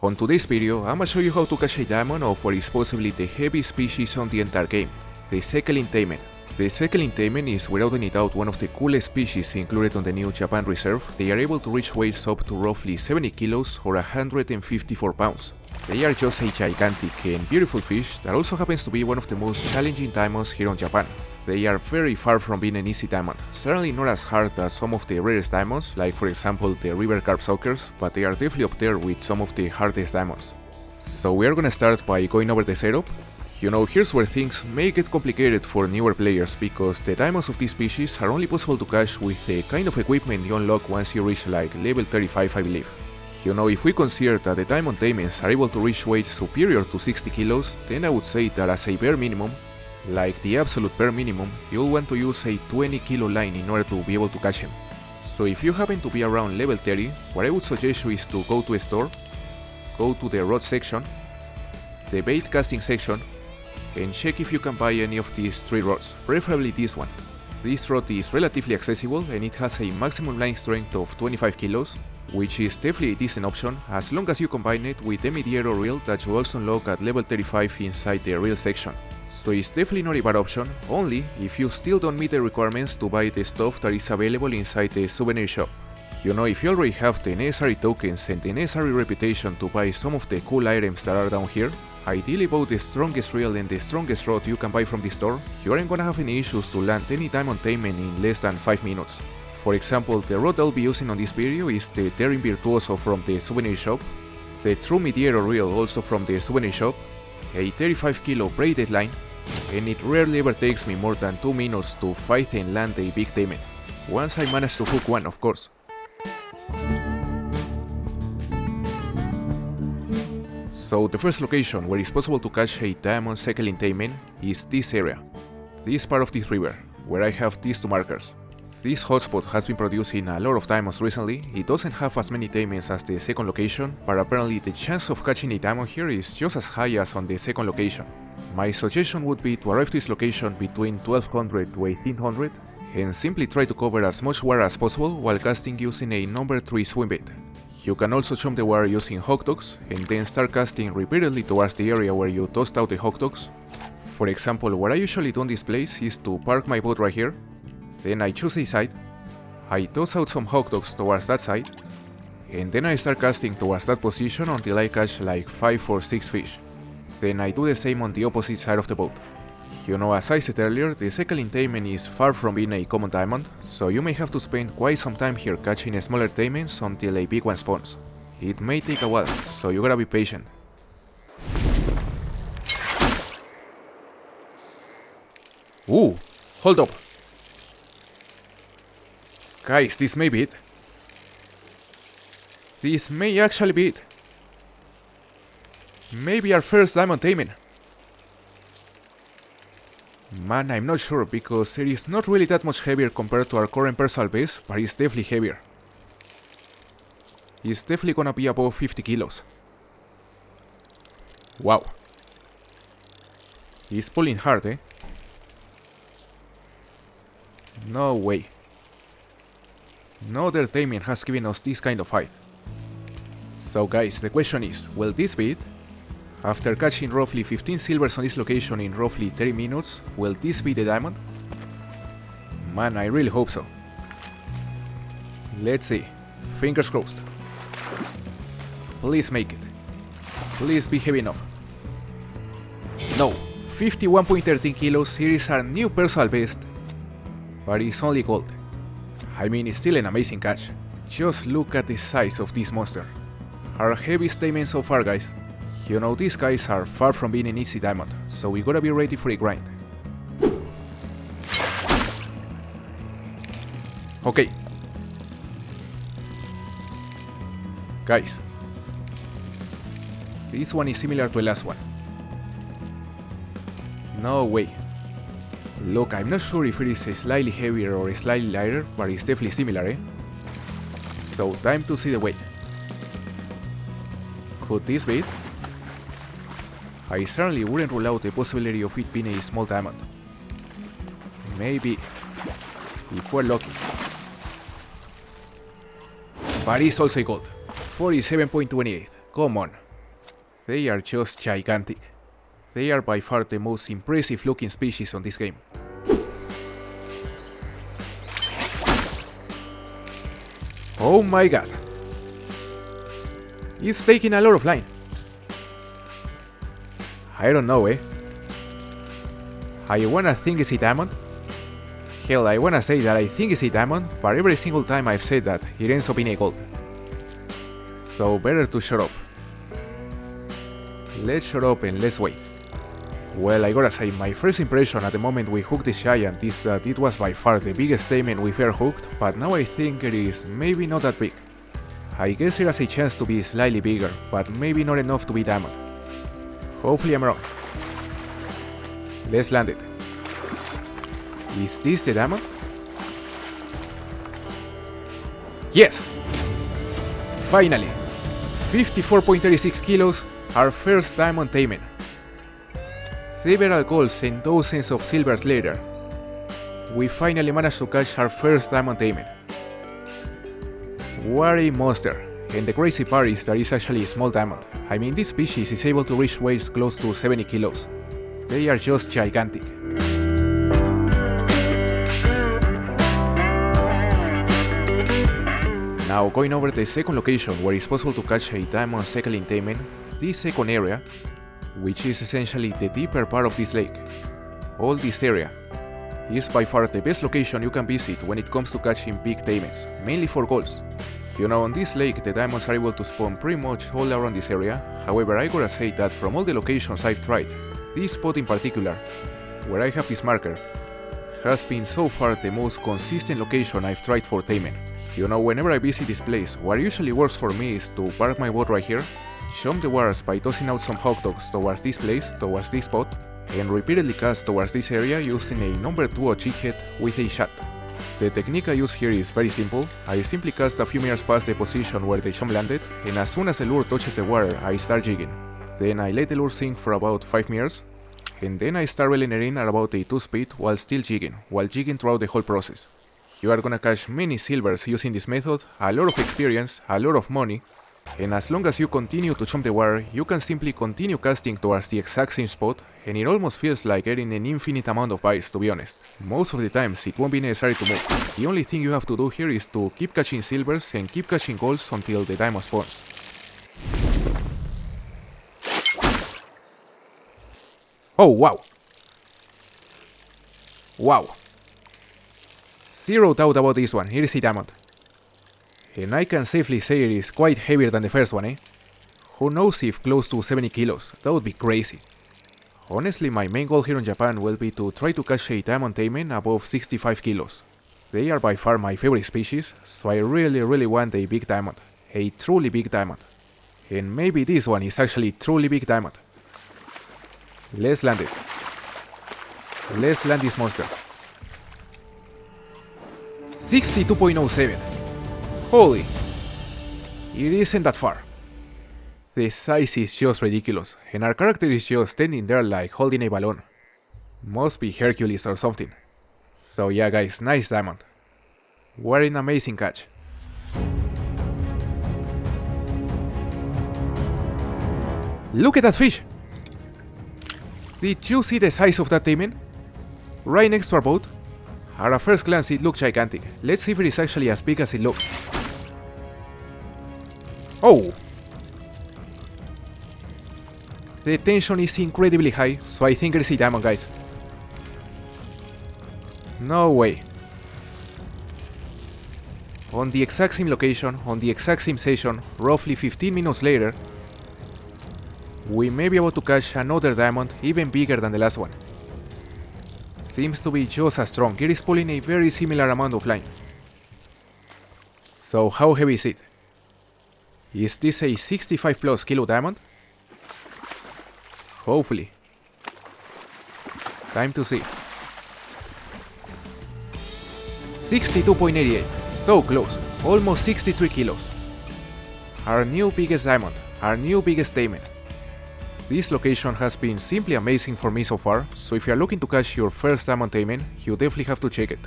On today's video, I'ma show you how to catch a diamond of what is possibly the heaviest species on the entire game, the Sakhalin Taimen. The Sakhalin Taimen is without any doubt one of the coolest species included on the new Japan reserve. They are able to reach weights up to roughly 70 kilos or 154 pounds. They are just a gigantic and beautiful fish that also happens to be one of the most challenging diamonds here on Japan. They are very far from being an easy diamond, certainly not as hard as some of the rarest diamonds, like for example the river carp suckers, but they are definitely up there with some of the hardest diamonds. So we are gonna start by going over the setup. Here's where things may get complicated for newer players, because the diamonds of this species are only possible to catch with the kind of equipment you unlock once you reach like level 35, I believe. If we consider that the Diamond Taimens are able to reach weights superior to 60 kilos, then I would say that as a bare minimum, like the absolute bare minimum, you'll want to use a 20 kilo line in order to be able to catch him. So if you happen to be around level 30, what I would suggest you is to go to a store, go to the rod section, the bait casting section, and check if you can buy any of these 3 rods, preferably this one. This rod is relatively accessible and it has a maximum line strength of 25 kilos, which is definitely a decent option as long as you combine it with the mid-aero reel that you also unlock at level 35 inside the reel section. So it's definitely not a bad option, only if you still don't meet the requirements to buy the stuff that is available inside the souvenir shop. If you already have the necessary tokens and the necessary reputation to buy some of the cool items that are down here, ideally both the strongest reel and the strongest rod you can buy from the store, you aren't gonna have any issues to land any Diamond Taimen in less than 5 minutes. For example, the rod I'll be using on this video is the Daring Virtuoso from the souvenir shop, the True Mid-Aero reel also from the souvenir shop, a 35 kilo braided line, and it rarely ever takes me more than 2 minutes to fight and land a big Taimen. Once I manage to hook one, of course. So the first location where it's possible to catch a Diamond Sakhalin Taimen is this area, this part of this river, where I have these 2 markers. This hotspot has been producing a lot of diamonds recently. It doesn't have as many Taimens as the second location, but apparently the chance of catching a diamond here is just as high as on the second location. My suggestion would be to arrive to this location between 1200 to 1800 and simply try to cover as much water as possible while casting using a number 3 swim bait. You can also chum the water using hot dogs and then start casting repeatedly towards the area where you tossed out the hot dogs. For example, what I usually do in this place is to park my boat right here. Then I choose a side, I toss out some hot dogs towards that side, and then I start casting towards that position until I catch like 5 or 6 fish. Then I do the same on the opposite side of the boat. As I said earlier, the Sakhalin Taimen is far from being a common diamond, so you may have to spend quite some time here catching smaller Taimens until a big one spawns. It may take a while, so you gotta be patient. Ooh, hold up. Guys, this may be it. This may actually be it. Maybe our first Diamond Taimen. Man, I'm not sure because it is not really that much heavier compared to our current personal base, but it's definitely heavier. It's definitely gonna be above 50 kilos. Wow. He's pulling hard, eh? No way. No other Taimen has given us this kind of fight. So guys, the question is, will this be it? After catching roughly 15 silvers on this location in roughly 30 minutes, will this be the diamond? Man, I really hope so. Let's see. Fingers crossed. Please make it. Please be heavy enough. No, 51.13 kilos, here is our new personal best, but it's only gold. I mean, it's still an amazing catch. Just look at the size of this monster. Our heaviest Taimen so far, guys. These guys are far from being an easy diamond, so we gotta be ready for a grind. Okay. Guys. This one is similar to the last one. No way. Look, I'm not sure if it is slightly heavier or slightly lighter, but it's definitely similar, eh? So, time to see the weight. Could this be it? I certainly wouldn't rule out the possibility of it being a small diamond. Maybe, if we're lucky. But it's also a gold. 47.28. Come on. They are just gigantic. They are by far the most impressive looking species on this game. Oh my god. It's taking a lot of line. I don't know, eh? I wanna think it's a diamond? Hell, I wanna say that I think it's a diamond, but every single time I've said that, it ends up in a gold. So better to shut up. Let's shut up and let's wait. Well, I gotta say, my first impression at the moment we hooked this giant is that it was by far the biggest taimen we've ever hooked, but now I think it is maybe not that big. I guess it has a chance to be slightly bigger, but maybe not enough to be diamond. Hopefully I'm wrong. Let's land it. Is this the diamond? Yes! Finally! 54.36 kilos, our first Diamond Taimen. Several golds and dozens of silvers later, we finally managed to catch our first Diamond Taimen. What a monster! And the crazy part is that it's actually a small diamond. I mean, this species is able to reach weights close to 70 kilos. They are just gigantic. Now, going over the second location where it's possible to catch a diamond Sakhalin Taimen, this second area, which is essentially the deeper part of this lake. All this area is by far the best location you can visit when it comes to catching big taimens, mainly for golds. You know, on this lake the diamonds are able to spawn pretty much all around this area. However, I gotta say that from all the locations I've tried, this spot in particular, where I have this marker, has been so far the most consistent location I've tried for taimen. You know, whenever I visit this place, what usually works for me is to park my boat right here, jump the waters by tossing out some hot dogs towards this place, towards this spot, and repeatedly cast towards this area using a number 2 jig head with a shot. The technique I use here is very simple. I simply cast a few meters past the position where the jump landed, and as soon as the lure touches the water, I start jigging. Then I let the lure sink for about 5 meters, and then I start reeling it in at about a 2 speed while still jigging throughout the whole process. You are gonna catch many silvers using this method, a lot of experience, a lot of money, and as long as you continue to jump the water, you can simply continue casting towards the exact same spot, and it almost feels like getting an infinite amount of bites, to be honest. Most of the times it won't be necessary to move. The only thing you have to do here is to keep catching silvers and keep catching golds until the diamond spawns. Oh wow! Wow! Zero doubt about this one, here is a diamond. And I can safely say it is quite heavier than the first one, eh? Who knows if close to 70 kilos, that would be crazy. Honestly, my main goal here in Japan will be to try to catch a Diamond Taimen above 65 kilos. They are by far my favorite species, so I really want a big diamond. A truly big diamond. And maybe this one is actually truly big diamond. Let's land it. Let's land this monster. 62.07. Holy, it isn't that far. The size is just ridiculous, and our character is just standing there like holding a balloon. Must be Hercules or something. So yeah guys, nice diamond. What an amazing catch. Look at that fish! Did you see the size of that taimen? Right next to our boat? At a first glance it looks gigantic. Let's see if it is actually as big as it looks. Oh! The tension is incredibly high, so I think it is a diamond, guys. No way. On the exact same location, on the exact same session, roughly 15 minutes later, we may be able to catch another diamond even bigger than the last one. Seems to be just as strong. It is pulling a very similar amount of line. So how heavy is it? Is this a 65 plus kilo diamond? Hopefully. Time to see. 62.88. So close. Almost 63 kilos. Our new biggest diamond. Our new biggest taimen. This location has been simply amazing for me so far, so if you are looking to catch your first Diamond Taimen, you definitely have to check it.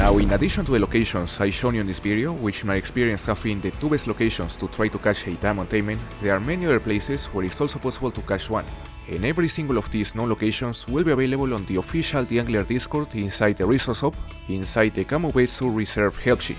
Now, in addition to the locations I shown you in this video, which in my experience have been the two best locations to try to catch a Diamond Taimen, there are many other places where it's also possible to catch one. And every single of these known locations will be available on the official theAngler Discord inside the resource hub, inside the Camo Bait Sur Reserve help sheet.